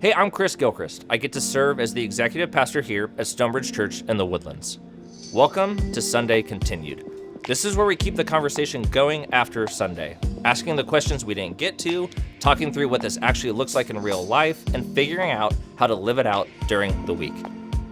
Hey, I'm Chris Gilchrist. I get to serve as the executive pastor here at Stonebridge Church in the Woodlands. Welcome to Sunday Continued. This is where we keep the conversation going after Sunday, asking the questions we didn't get to, talking through what this actually looks like in real life, and figuring out how to live it out during the week.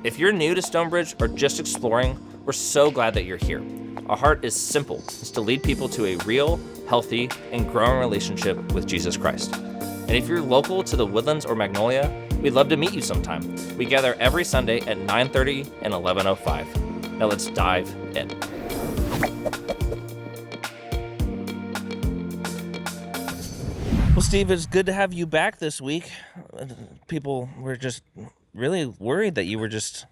If you're new to Stonebridge or just exploring, we're so glad that you're here. Our heart is simple. It's to lead people to a real, healthy, and growing relationship with Jesus Christ. And if you're local to the Woodlands or Magnolia, we'd love to meet you sometime. We gather every Sunday at 9:30 and 11:05. Now let's dive in. Well, Steve, it's good to have you back this week. People were just really worried that you were just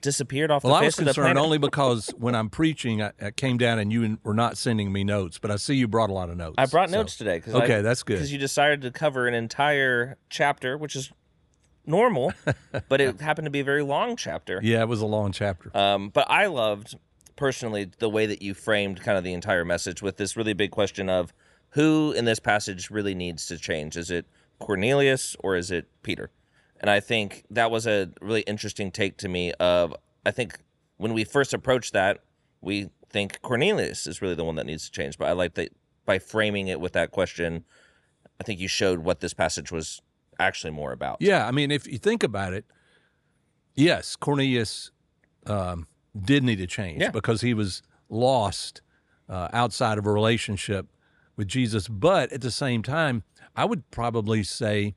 disappeared off the face of the planet. Well, I was concerned only because when I'm preaching, I came down and you were not sending me notes, but I see you brought a lot of notes. I brought notes today. That's good. Because you decided to cover an entire chapter, which is normal, but it happened to be a very long chapter. Yeah, it was a long chapter. But I loved, personally, the way that you framed kind of the entire message with this really big question of who in this passage really needs to change. Is it Cornelius or is it Peter? And I think that was a really interesting take to me of, I think when we first approach that, we think Cornelius is really the one that needs to change. But I like that by framing it with that question, I think you showed what this passage was actually more about. Yeah, I mean, if you think about it, yes, Cornelius did need to change because he was lost outside of a relationship with Jesus. But at the same time, I would probably say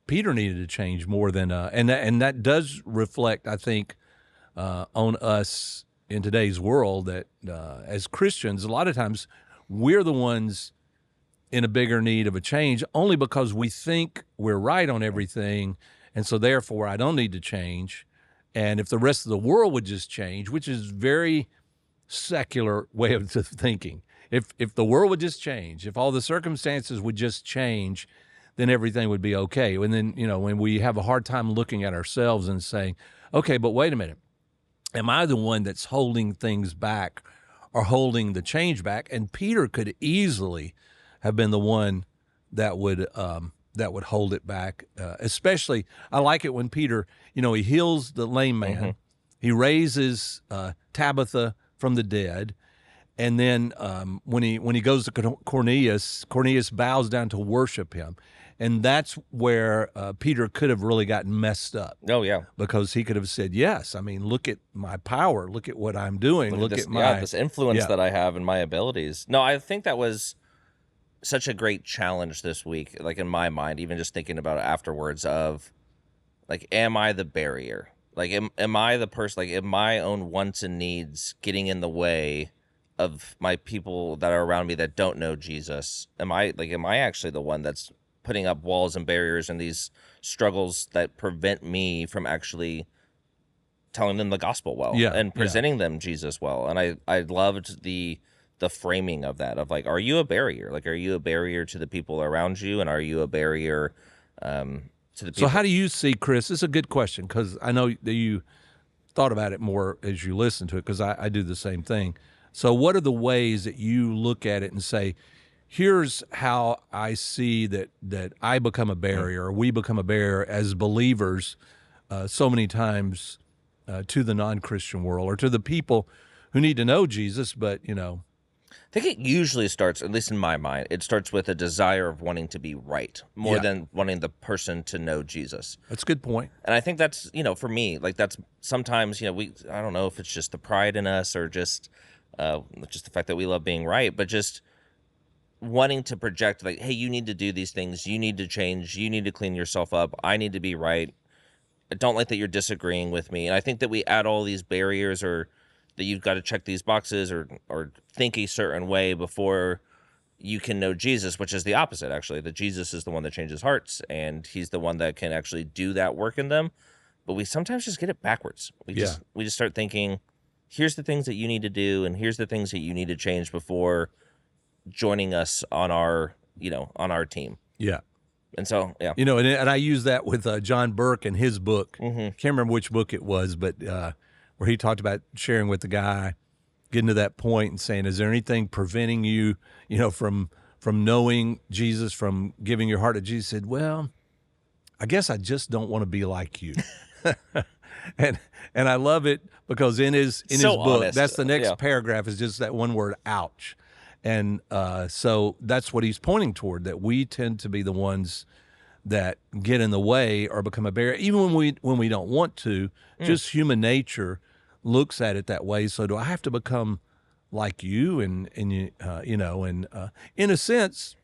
Peter needed to change more than, and that does reflect, I think, on us in today's world that as Christians, a lot of times we're the ones in a bigger need of a change only because we think we're right on everything, and so therefore I don't need to change. And if the rest of the world would just change, which is very secular way of thinking, if the world would just change, if all the circumstances would just change, then everything would be okay. And then, when we have a hard time looking at ourselves and saying, okay, but wait a minute, am I the one that's holding things back or holding the change back? And Peter could easily have been the one that would hold it back. Especially, I like it when Peter, he heals the lame man, mm-hmm. He raises Tabitha from the dead. And then when he goes to Cornelius bows down to worship him. And that's where Peter could have really gotten messed up. Oh, yeah. Because he could have said, yes, I mean, look at my power. Look at what I'm doing. Look at this influence that I have and my abilities. No, I think that was such a great challenge this week, like in my mind, even just thinking about it afterwards of, like, am I the barrier? Like, am I the person, like, am my own wants and needs getting in the way of my people that are around me that don't know Jesus? Am I actually the one that's putting up walls and barriers and these struggles that prevent me from actually telling them the gospel well and presenting them Jesus well? And I loved the framing of that, of like, are you a barrier? Like, are you a barrier to the people around you? And are you a barrier to the people? So how do you see, Chris? This is a good question because I know that you thought about it more as you listen to it, because I do the same thing. So what are the ways that you look at it and say, here's how I see that I become a barrier, or we become a barrier as believers so many times to the non-Christian world or to the people who need to know Jesus, but, I think it usually starts, at least in my mind, it starts with a desire of wanting to be right more than wanting the person to know Jesus. That's a good point. And I think that's, for me, like that's sometimes, I don't know if it's just the pride in us or just the fact that we love being right, but just wanting to project like, hey, you need to do these things, you need to change, you need to clean yourself up, I need to be right. I don't like that you're disagreeing with me. And I think that we add all these barriers, or that you've got to check these boxes or think a certain way before you can know Jesus, which is the opposite, actually, that Jesus is the one that changes hearts, and he's the one that can actually do that work in them. But we sometimes just get it backwards. We just start thinking, here's the things that you need to do, and here's the things that you need to change before joining us on our team. Yeah. And so, and I use that with John Burke and his book. Mm-hmm. Can't remember which book it was, but where he talked about sharing with the guy, getting to that point and saying, is there anything preventing you, from knowing Jesus, from giving your heart to Jesus? He said, well, I guess I just don't want to be like you. and I love it because in his So book, honest. that's the next Yeah. paragraph is just that one word, ouch. And so that's what he's pointing toward, that we tend to be the ones that get in the way or become a barrier, even when we don't want to. Just human nature looks at it that way. So do I have to become like you? And you know, and in a sense,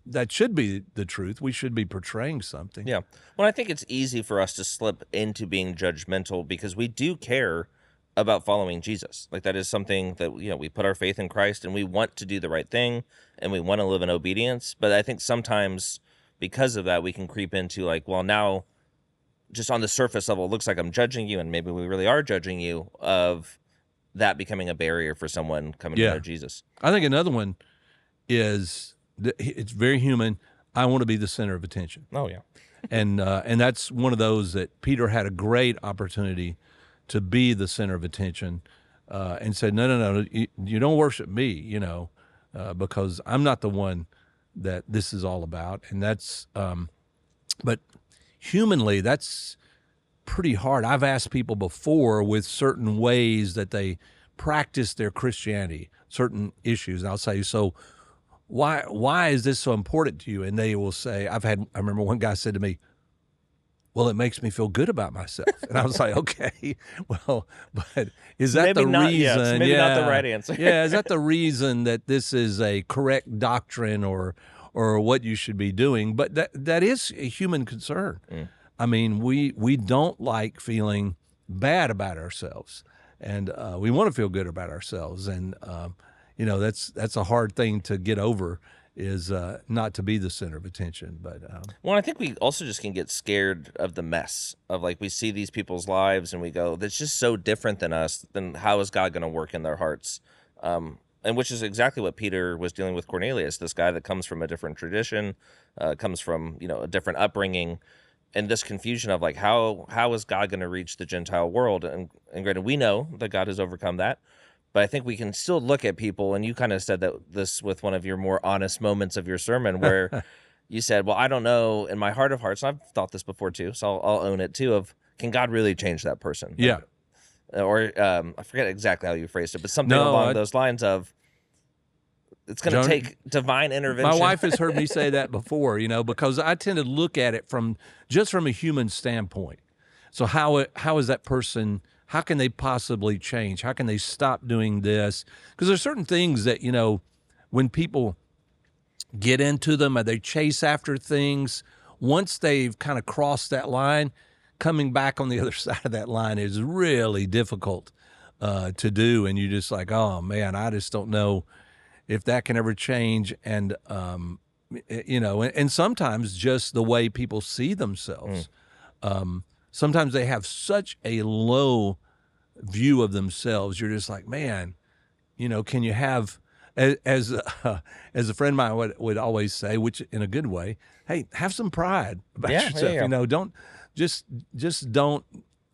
that should be the truth. We should be portraying something. Yeah. Well, I think it's easy for us to slip into being judgmental because we do care about following Jesus. Like that is something that, you know, we put our faith in Christ and we want to do the right thing and we want to live in obedience. But I think sometimes because of that, we can creep into like, well, now just on the surface level, it looks like I'm judging you, and maybe we really are judging you, of that becoming a barrier for someone coming to know Jesus. I think another one is it's very human. I want to be the center of attention. Oh, yeah. And that's one of those that Peter had a great opportunity to be the center of attention, and said, no, you don't worship me, you know, because I'm not the one that this is all about. And that's, but humanly, that's pretty hard. I've asked people before with certain ways that they practice their Christianity, certain issues, and I'll say, so why is this so important to you? And they will say, I remember one guy said to me, well, it makes me feel good about myself. And I was like, okay, well, but is that maybe the not, reason? Yeah, it's maybe not the right answer. Yeah, is that the reason that this is a correct doctrine or what you should be doing? But that is a human concern. I mean, we don't like feeling bad about ourselves, and we want to feel good about ourselves. And you know, that's a hard thing to get over, is not to be the center of attention. But well, I think we also just can get scared of the mess of, like, we see these people's lives and we go, that's just so different than us. Then how is God going to work in their hearts? And which is exactly what Peter was dealing with Cornelius, this guy that comes from a different tradition, comes from, you know, a different upbringing, and this confusion of like, how is God going to reach the Gentile world? And granted, we know that God has overcome that. But I think we can still look at people, and you kind of said that this with one of your more honest moments of your sermon, where you said, well, I don't know, in my heart of hearts, and I've thought this before too, so I'll own it too, of can God really change that person? Yeah. Or I forget exactly how you phrased it, but something along those lines of, it's going to take divine intervention. My wife has heard me say that before, you know, because I tend to look at it from a human standpoint. So how is that person, how can they possibly change? How can they stop doing this? Because there's certain things that, you know, when people get into them or they chase after things, once they've kind of crossed that line, coming back on the other side of that line is really difficult to do. And you're just like, oh man, I just don't know if that can ever change. And, you know, and sometimes just the way people see themselves. Sometimes they have such a low view of themselves. You're just like, man, you know, can you have, as a friend of mine would always say, which in a good way, hey, have some pride about yourself. Yeah. You know, don't just don't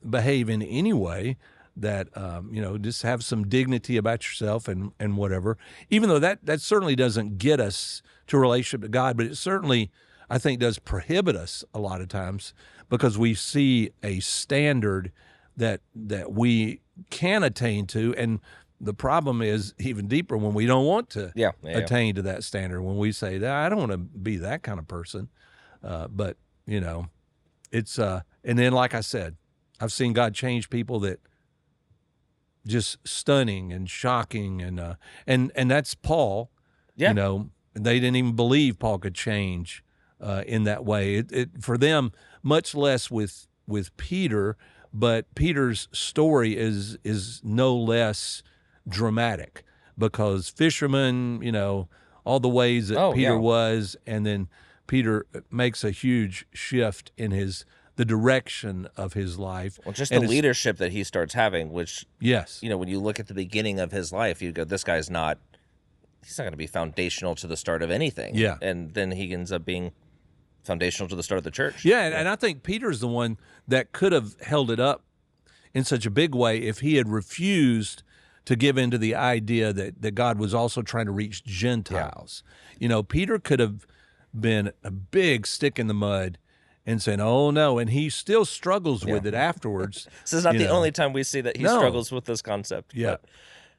behave in any way that, you know, just have some dignity about yourself and whatever, even though that certainly doesn't get us to a relationship to God, but it certainly, I think, does prohibit us a lot of times, because we see a standard that we can attain to. And the problem is even deeper when we don't want to attain to that standard, when we say that I don't want to be that kind of person. But, you know, it's, and then, like I said, I've seen God change people that just stunning and shocking. And that's Paul, you know, they didn't even believe Paul could change in that way. It for them, much less with Peter, but Peter's story is no less dramatic, because fishermen, you know, all the ways that Peter was, and then Peter makes a huge shift in the direction of his life. Well, just the leadership that he starts having, which, you know, when you look at the beginning of his life, you go, this guy's not going to be foundational to the start of anything. Yeah. And then he ends up being foundational to the start of the church. Yeah, and I think Peter's the one that could have held it up in such a big way if he had refused to give into the idea that God was also trying to reach Gentiles. You know, Peter could have been a big stick in the mud and saying, "Oh no," and he still struggles with it afterwards. This is not you the know. only time we see that he No. struggles with this concept. Yeah. But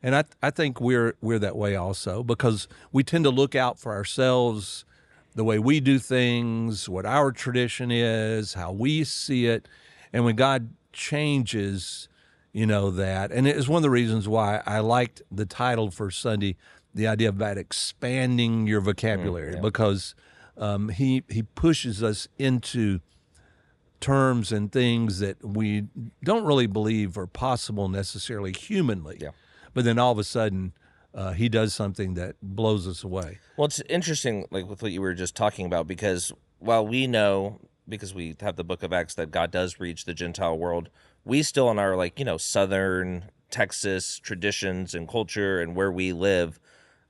And I think we're that way also, because we tend to look out for ourselves, the way we do things, what our tradition is, how we see it. And when God changes, that. And it is one of the reasons why I liked the title for Sunday, the idea about expanding your vocabulary, because he pushes us into terms and things that we don't really believe are possible necessarily humanly. Yeah. But then all of a sudden, he does something that blows us away. Well, it's interesting, like with what you were just talking about, because while we know, because we have the book of Acts, that God does reach the Gentile world, we still in our, Southern Texas traditions and culture and where we live,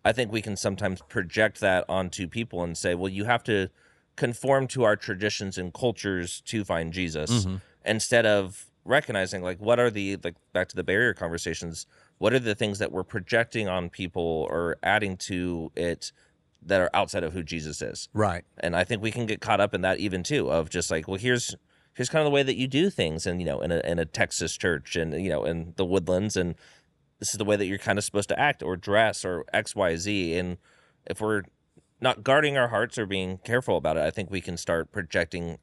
I think we can sometimes project that onto people and say, well, you have to conform to our traditions and cultures to find Jesus, instead of recognizing, what are the, back to the barrier conversations, what are the things that we're projecting on people or adding to it that are outside of who Jesus is? Right. And I think we can get caught up in that even too, of just here's kind of the way that you do things, and in a Texas church, and in the Woodlands, and this is the way that you're kind of supposed to act or dress or XYZ. And if we're not guarding our hearts or being careful about it, I think we can start projecting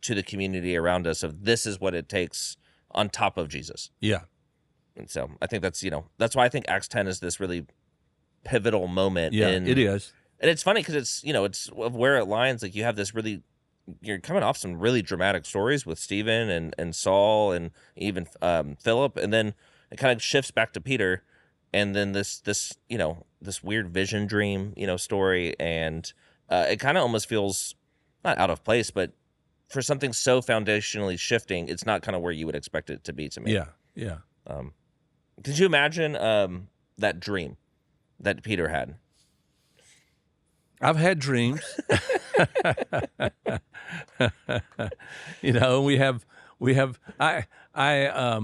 to the community around us of this is what it takes on top of Jesus. Yeah. And so I think that's why I think Acts 10 is this really pivotal moment. Yeah, it is. And it's funny because it's of where it lines. You have this really, you're coming off some really dramatic stories with Stephen and Saul and even Philip, and then it kind of shifts back to Peter, and then this weird vision dream story, and it kind of almost feels not out of place, but for something so foundationally shifting, it's not kind of where you would expect it to be to me. Yeah, yeah. Could you imagine that dream that Peter had? I've had dreams. I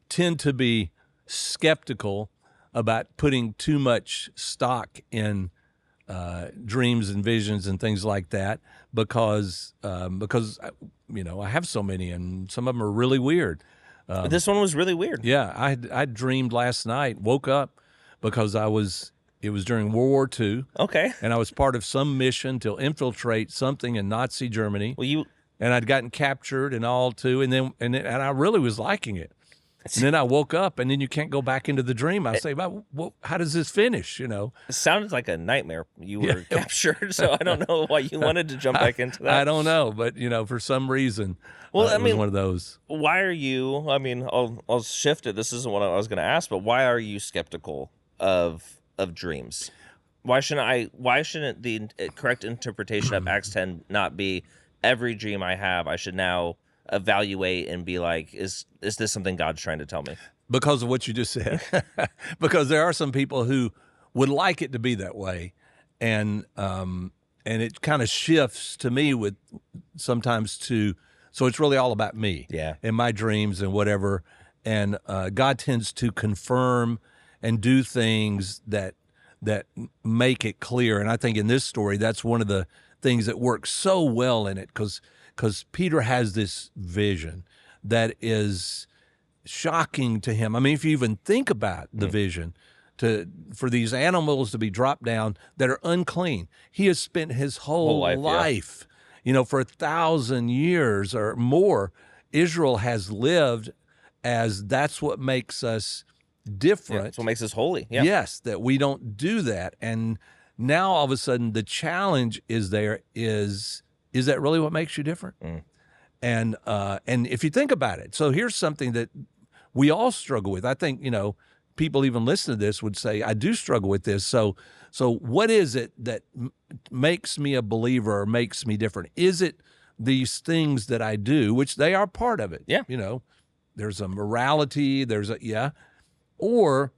tend to be skeptical about putting too much stock in dreams and visions and things like that, because I have so many, and some of them are really weird. But this one was really weird. Yeah, I dreamed last night, woke up because it was during World War II. Okay. And I was part of some mission to infiltrate something in Nazi Germany. Well, and I'd gotten captured and all too, and I really was liking it. And then I woke up, and then you can't go back into the dream. I say, well, how does this finish? It sounded like a nightmare. You were captured, so I don't know why you wanted to jump back into that. I don't know, but for some reason, it was one of those. Why are you? I'll shift it. This isn't what I was going to ask, but why are you skeptical of dreams? Why shouldn't the correct interpretation of Acts 10 not be every dream I have I should now evaluate and be like, is this something God's trying to tell me? Because of what you just said. Because there are some people who would like it to be that way, and it kind of shifts to me with sometimes to, so it's really all about me, and my dreams and whatever, and God tends to confirm and do things that make it clear. And I think in this story, that's one of the things that works so well in it, because Peter has this vision that is shocking to him. I mean, if you even think about the vision, for these animals to be dropped down that are unclean, he has spent his whole life, for 1,000 years or more, Israel has lived as that's what makes us different. That's what makes us holy. Yeah. Yes, that we don't do that. And now all of a sudden the challenge is that really what makes you different? And if you think about it, so here's something that we all struggle with. I think, people even listen to this would say, I do struggle with this. So what is it that makes me a believer or makes me different? Is it these things that I do, which they are part of it? Yeah. There's a morality, or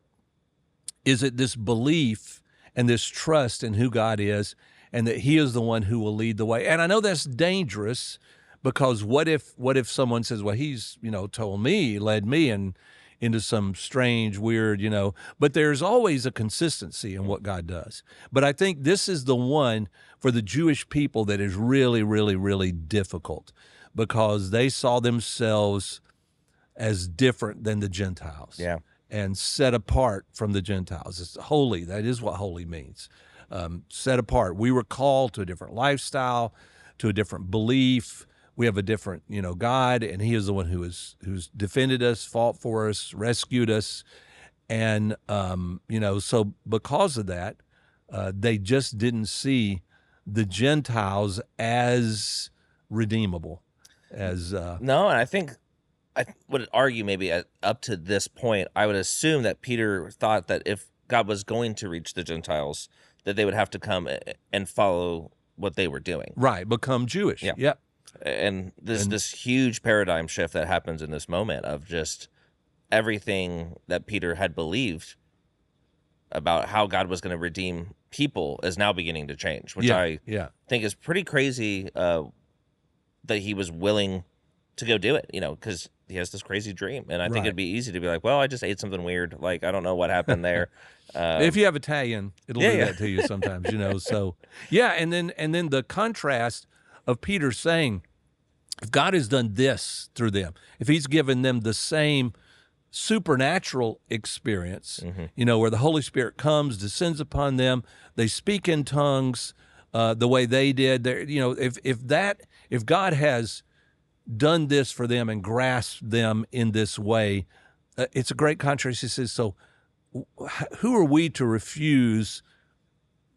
is it this belief and this trust in who God is and that he is the one who will lead the way? And I know that's dangerous, because what if someone says, well, he's, told me, led me into some strange, weird, but there's always a consistency in what God does. But I think this is the one for the Jewish people that is really, really, really difficult, because they saw themselves as different than the Gentiles. Yeah. And set apart from the Gentiles. It's holy. That is what holy means. Set apart. We were called to a different lifestyle, to a different belief. We have a different, God, and He is the one who's defended us, fought for us, rescued us, and so because of that, they just didn't see the Gentiles as redeemable. As No, and I think I would argue maybe up to this point, I would assume that Peter thought that if God was going to reach the Gentiles, that they would have to come and follow what they were doing. Right, become Jewish. Yeah. Yep. And this huge paradigm shift that happens in this moment of just everything that Peter had believed about how God was going to redeem people is now beginning to change, which I think is pretty crazy that he was willing to go do it, because he has this crazy dream. And I think it'd be easy to be like, well, I just ate something weird. Like, I don't know what happened there. If you have Italian, it'll do that to you sometimes, So, and then the contrast of Peter saying, if God has done this through them, if He's given them the same supernatural experience, where the Holy Spirit comes, descends upon them, they speak in tongues the way they did. If God has done this for them and grasped them in this way, it's a great contrast. He says, so who are we to refuse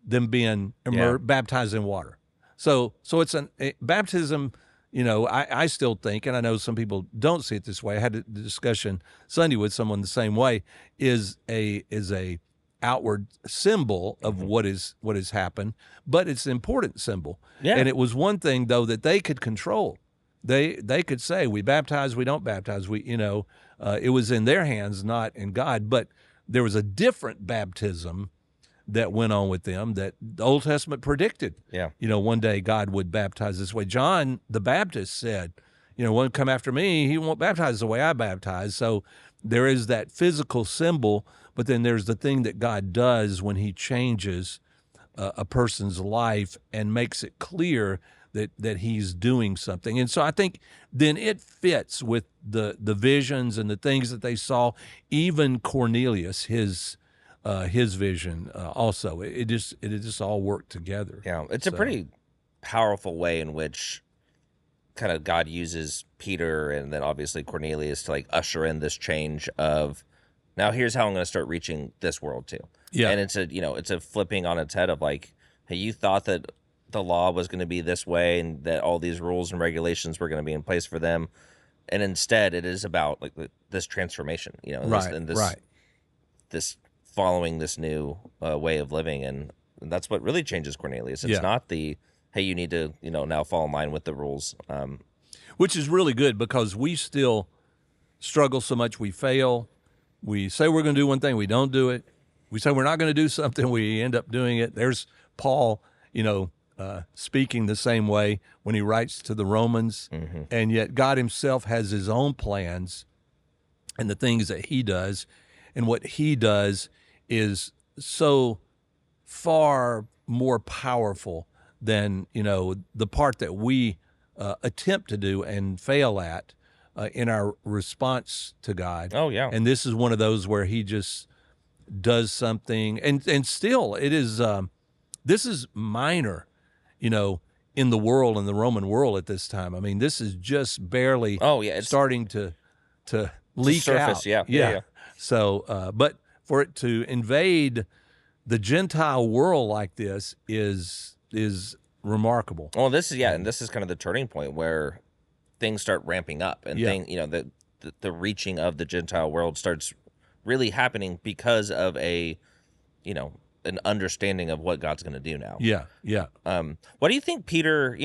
them being baptized in water? So it's baptism. I still think, and I know some people don't see it this way. I had a discussion Sunday with someone the same way. Is a outward symbol of what is happened, but it's an important symbol. Yeah. And it was one thing though that they could control. They could say, we baptize, we don't baptize. It was in their hands, not in God. But there was a different baptism that went on with them that the Old Testament predicted. Yeah. One day God would baptize this way. John the Baptist said, one come after me, he won't baptize the way I baptize. So there is that physical symbol, but then there's the thing that God does when He changes a person's life and makes it clear that He's doing something. And so I think then it fits with the visions and the things that they saw. Even Cornelius, his vision also. It just all worked together. Yeah, it's a pretty powerful way in which kind of God uses Peter and then obviously Cornelius to like usher in this change of, now here's how I'm going to start reaching this world too. Yeah, and it's a flipping on its head of like, hey, you thought that the law was going to be this way and that all these rules and regulations were going to be in place for them, and instead it is about like this transformation, this following this new way of living, and that's what really changes Cornelius. It's not the, hey, you need to now fall in line with the rules, which is really good because we still struggle so much. We fail. We say we're going to do one thing, we don't do it. We say we're not going to do something, we end up doing it. There's Paul, speaking the same way when he writes to the Romans, and yet God Himself has His own plans and the things that He does, and what He does is so far more powerful than the part that we attempt to do and fail at in our response to God. Oh yeah, and this is one of those where He just does something, and still it is. This is minor, in the world, in the Roman world at this time. I mean, this is just barely it's starting to leak surface, out. Yeah. So, but for it to invade the Gentile world like this is remarkable. Well, this is kind of the turning point where things start ramping up, and the reaching of the Gentile world starts really happening because of an understanding of what God's going to do now. Yeah. What do you think, Peter?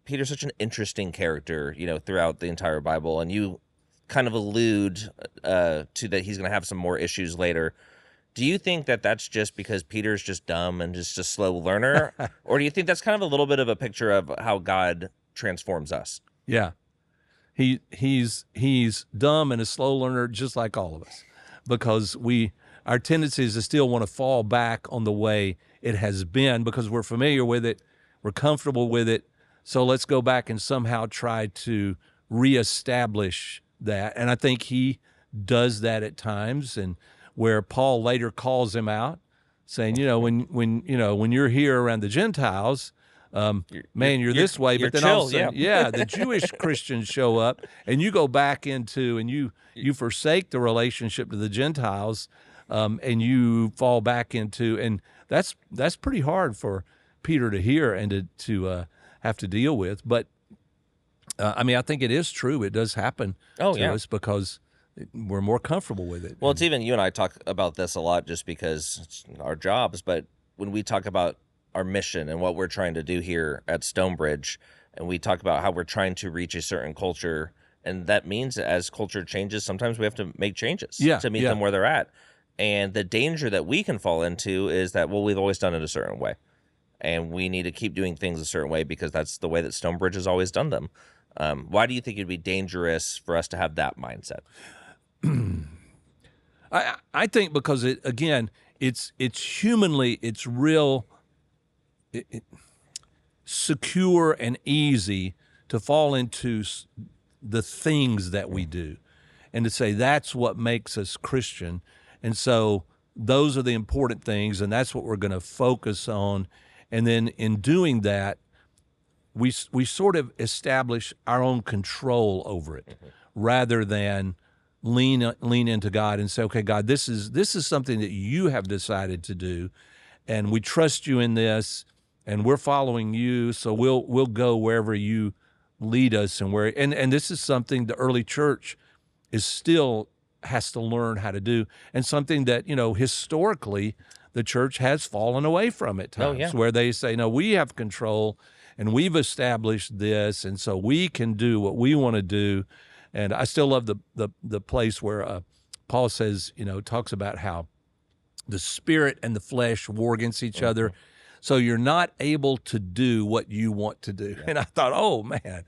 Peter's such an interesting character, throughout the entire Bible, and you kind of allude to that he's going to have some more issues later. Do you think that that's just because Peter's just dumb and just a slow learner, or do you think that's kind of a little bit of a picture of how God transforms us? Yeah, he's dumb and a slow learner, just like all of us, because our tendency is to still want to fall back on the way it has been because we're familiar with it, we're comfortable with it, So let's go back and somehow try to reestablish that. And I think he does that at times, and where Paul later calls him out, saying, when you're here around the Gentiles, you're this way. You're But then chill, all of a sudden, the Jewish Christians show up, and you go back into, and you forsake the relationship to the Gentiles, and you fall back into, and that's pretty hard for Peter to hear and to have to deal with. But I think it is true. It does happen to us because we're more comfortable with it. Well, it's even, you and I talk about this a lot just because it's our jobs, but when we talk about our mission and what we're trying to do here at Stonebridge, and we talk about how we're trying to reach a certain culture, and that means that as culture changes, sometimes we have to make changes to meet them where they're at. And the danger that we can fall into is that, well, we've always done it a certain way, and we need to keep doing things a certain way because that's the way that Stonebridge has always done them. Why do you think it'd be dangerous for us to have that mindset? I think because it's humanly, it's real secure and easy to fall into the things that we do, and to say that's what makes us Christian. And so those are the important things, and that's what we're going to focus on. And then in doing that, we sort of establish our own control over it, rather than lean into God and say, okay, God, this is something that you have decided to do, and we trust you in this, and we're following you, so we'll go wherever you lead us. And this is something the early church has to learn how to do, and something that historically the church has fallen away from at times, where they say, no, we have control and we've established this, and so we can do what we want to do. And I still love the place where Paul says, talks about how the spirit and the flesh war against each other, so you're not able to do what you want to do. And I thought, oh man,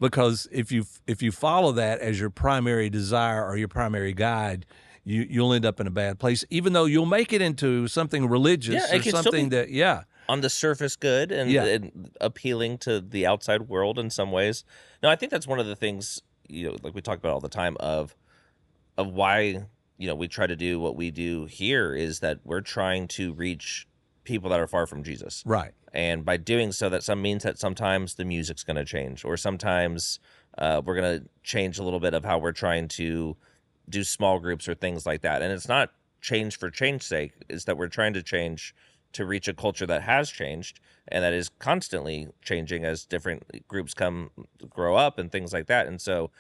because if you follow that as your primary desire or your primary guide, you'll end up in a bad place, even though you'll make it into something religious or something that on the surface good and appealing to the outside world in some ways. No, I think that's one of the things, like we talk about all the time of why, we try to do what we do here, is that we're trying to reach people that are far from Jesus. Right. And by doing so, that means that sometimes the music's going to change, or sometimes we're going to change a little bit of how we're trying to do small groups or things like that. And it's not change for change's sake. It's that we're trying to change to reach a culture that has changed and that is constantly changing as different groups grow up and things like that. And so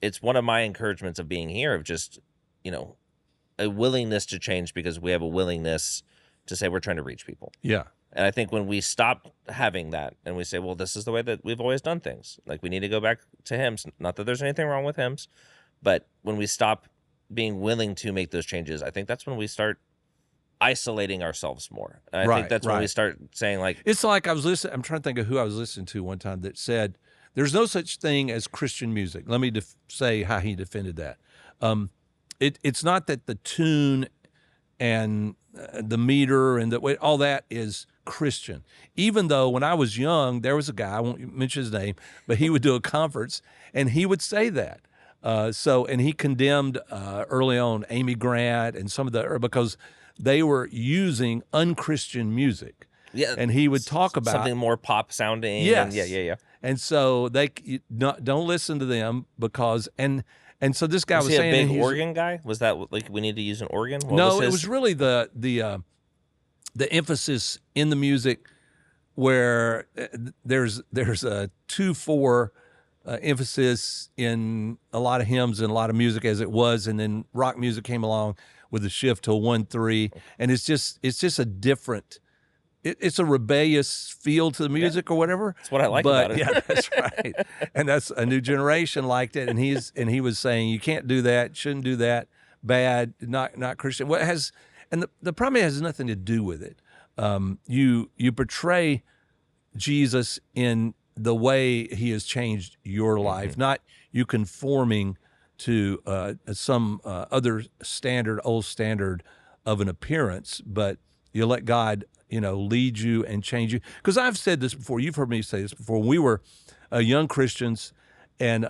it's one of my encouragements of being here, of just, a willingness to change, because we have a willingness to say we're trying to reach people. Yeah. And I think when we stop having that and we say, well, this is the way that we've always done things, like we need to go back to hymns, not that there's anything wrong with hymns, but when we stop being willing to make those changes, I think that's when we start isolating ourselves more. And I think that's when we start saying, like, it's like I'm trying to think of who I was listening to one time that said, there's no such thing as Christian music. Let me say how he defended that. It's not that the tune and the meter and all that is Christian. Even though when I was young, there was a guy, I won't mention his name, but he would do a conference and he would say that. And he condemned early on Amy Grant and some of because they were using unchristian music. Yeah, and he would talk about something more pop sounding. Yes. Yeah. And so don't listen to them because and so this guy was he saying, a big organ guy? Was that like we need to use an organ? It was really the emphasis in the music where there's a 2/4 emphasis in a lot of hymns and a lot of music as it was, and then rock music came along with a shift to a 1/3, and it's just a different. It's a rebellious feel to the music or whatever. That's what I like about it. Yeah, that's right. And that's a new generation liked it. And he was saying, you can't do that, shouldn't do that, bad, not Christian. The problem has nothing to do with it. You portray Jesus in the way he has changed your life, not you conforming to some other old standard of an appearance, but you let God lead you and change you. Because I've said this before. You've heard me say this before. We were young Christians and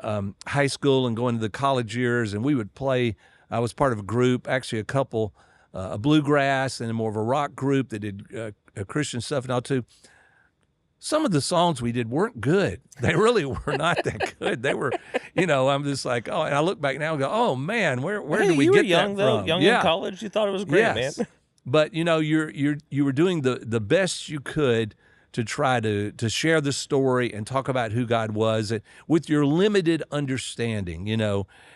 high school and going to the college years, and we would play. I was part of a group, actually a couple, a bluegrass and more of a rock group that did Christian stuff and all too. Some of the songs we did weren't good. They really were not that good. They were, I'm just like, oh, and I look back now and go, oh man, where did we get young, that though, from? young in college, you thought it was great, man. But you were doing the best you could to try to share the story and talk about who God was with your limited understanding,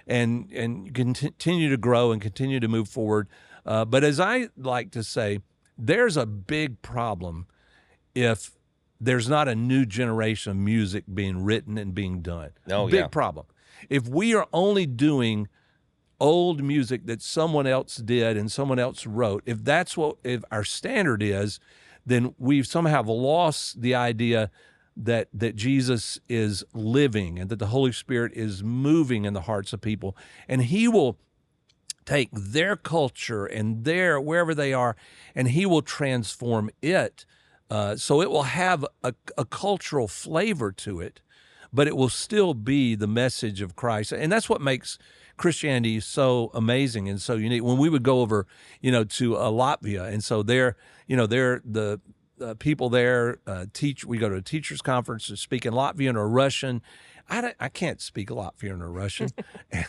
and continue to grow and continue to move forward. But as I like to say, there's a big problem if there's not a new generation of music being written and being done. Big problem. If we are only doing old music that someone else did and someone else wrote, if our standard is, then we've somehow lost the idea that Jesus is living and that the Holy Spirit is moving in the hearts of people, and He will take their culture and wherever they are, and He will transform it. So it will have a cultural flavor to it, but it will still be the message of Christ. And that's what makes Christianity so amazing and so unique. When we would go over, to Latvia, and so they're the people there teach. We go to a teachers' conference to speak in Latvian or Russian. I can't speak Latvian or Russian,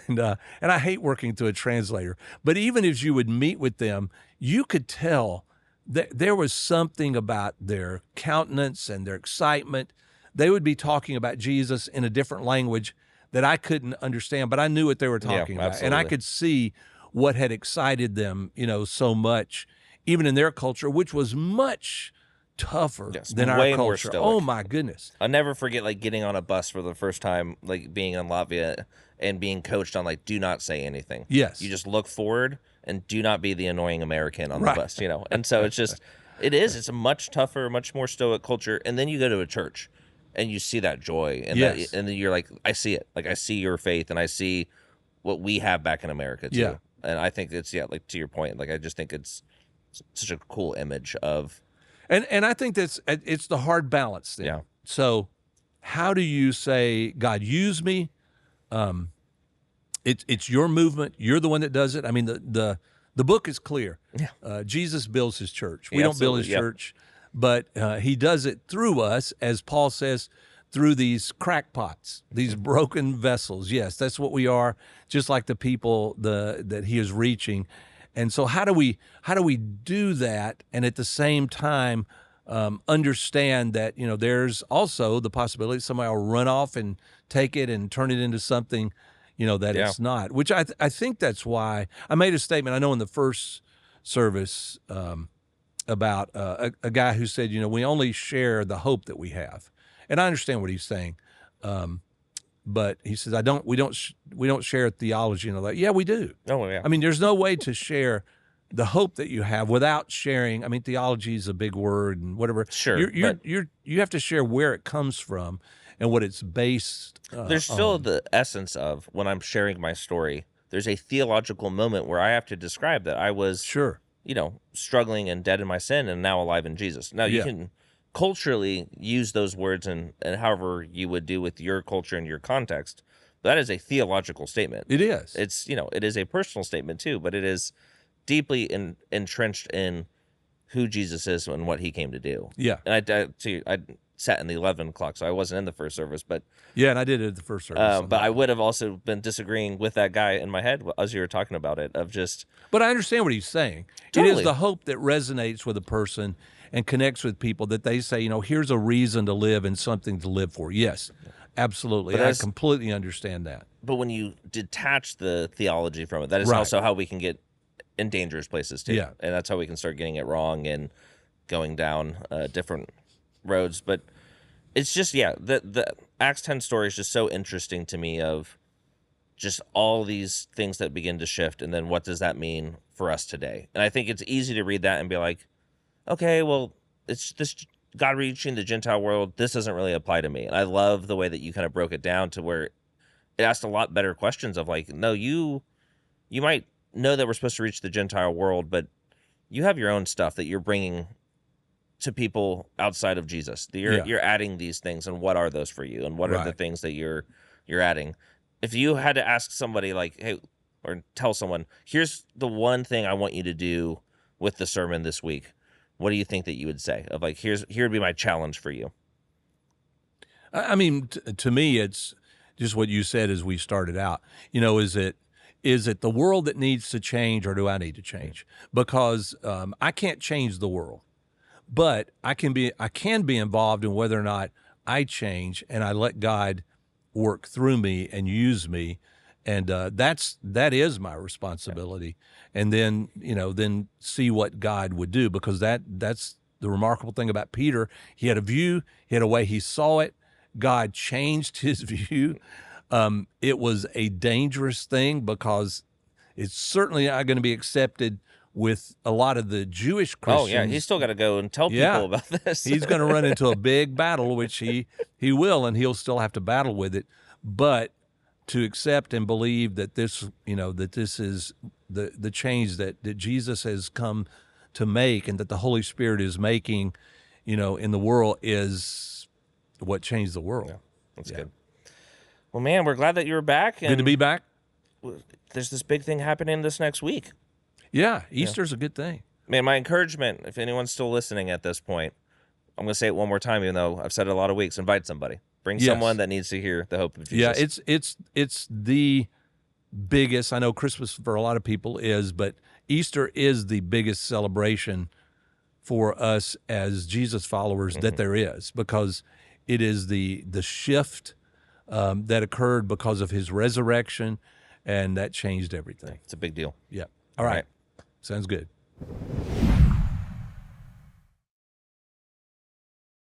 and I hate working through a translator. But even as you would meet with them, you could tell there was something about their countenance and their excitement. They would be talking about Jesus in a different language that I couldn't understand, but I knew what they were talking about. Absolutely. And I could see what had excited them, so much, even in their culture, which was much tougher than our way culture. More stoic. Oh my goodness. I'll never forget getting on a bus for the first time, being in Latvia and being coached on do not say anything. Yes. You just look forward and do not be the annoying American on the bus, And so it's a much tougher, much more stoic culture. And then you go to a church and you see that joy, and and then you're like, I see it. I see your faith, and I see what we have back in America too. Yeah. And I think it's to your point, I just think it's such a cool image of, and I think it's the hard balance thing. Yeah. So how do you say, God, use me? It's your movement. You're the one that does it. I mean, the book is clear. Yeah. Jesus builds His church. We don't build His church, but He does it through us, as Paul says, through these crackpots, these broken vessels. Yes, that's what we are, just like the people that He is reaching. And so how do we do that, and at the same time understand that there's also the possibility somebody will run off and take it and turn it into something that it's not, which I think that's why I made a statement. I know in the first service about a guy who said, we only share the hope that we have, and I understand what he's saying, but he says we don't share theology and all that. Yeah, we do. Oh yeah. I mean, there's no way to share the hope that you have without sharing. I mean, theology is a big word and whatever. Sure, you have to share where it comes from and what it's based. There's still the essence of, when I'm sharing my story, there's a theological moment where I have to describe that I was struggling and dead in my sin and now alive in Jesus. Now you can culturally use those words and however you would do with your culture and your context. But that is a theological statement. It is. It's it is a personal statement too, but it is deeply entrenched in who Jesus is and what He came to do. Yeah. And I sat in the 11 o'clock, so I wasn't in the first service, but and I did it at the first service. But I would have also been disagreeing with that guy in my head as you were talking about it, of just. But I understand what he's saying. Totally. It is the hope that resonates with a person and connects with people, that they say, here's a reason to live and something to live for. Yes, absolutely. I completely understand that. But when you detach the theology from it, that is also how we can get in dangerous places too. Yeah. And that's how we can start getting it wrong and going down different roads. But it's just, the Acts 10 story is just so interesting to me, of just all these things that begin to shift, and then what does that mean for us today? And I think it's easy to read that and be like, okay, well, it's this God reaching the Gentile world, this doesn't really apply to me. And I love the way that you kind of broke it down to where it asked a lot better questions of no, you might know that we're supposed to reach the Gentile world, but you have your own stuff that you're bringing to people outside of Jesus. You're adding these things, and what are those for you? And what are the things that you're adding? If you had to ask somebody like, hey, or tell someone, here's the one thing I want you to do with the sermon this week, what do you think that you would say? Of like, here would be my challenge for you. I mean, to me, it's just what you said as we started out. You know, is it the world that needs to change, or do I need to change? Because I can't change the world, but I can be involved in whether or not I change, and I let God work through me and use me, and that is my responsibility. And then then see what God would do, because that's the remarkable thing about Peter. He had a view, he had a way he saw it. God changed his view. It was a dangerous thing, because it's certainly not going to be accepted with a lot of the Jewish Christians. Oh yeah, he's still got to go and tell people about this. He's going to run into a big battle, which he will, and he'll still have to battle with it. But to accept and believe that this, that this is the change that Jesus has come to make, and that the Holy Spirit is making, in the world, is what changed the world. Yeah, that's good. Well, man, we're glad that you're back. Good to be back. There's this big thing happening this next week. Yeah, Easter's a good thing. Man, my encouragement, if anyone's still listening at this point, I'm going to say it one more time, even though I've said it a lot of weeks, invite somebody. Bring someone that needs to hear the hope of Jesus. Yeah, it's the biggest, I know Christmas for a lot of people is, but Easter is the biggest celebration for us as Jesus followers that there is, because it is the shift that occurred because of his resurrection, and that changed everything. It's a big deal. Yeah. All right. Sounds good.